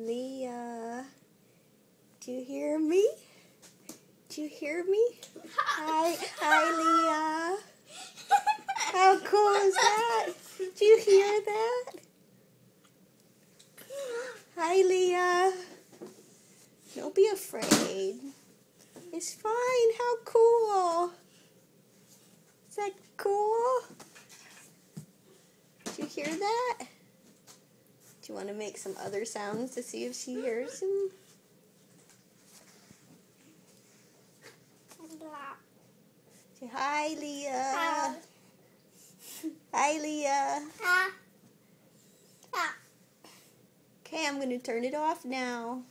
Leah, do you hear me? Do you hear me? Hi, Leah. How cool is that? Do you hear that? Hi, Leah. Don't be afraid. It's fine. How cool. Is that cool? Do you hear that? Do you want to make some other sounds to see if she hears them? Say hi, Leah. Hi, Leah. Okay, I'm going to turn it off now.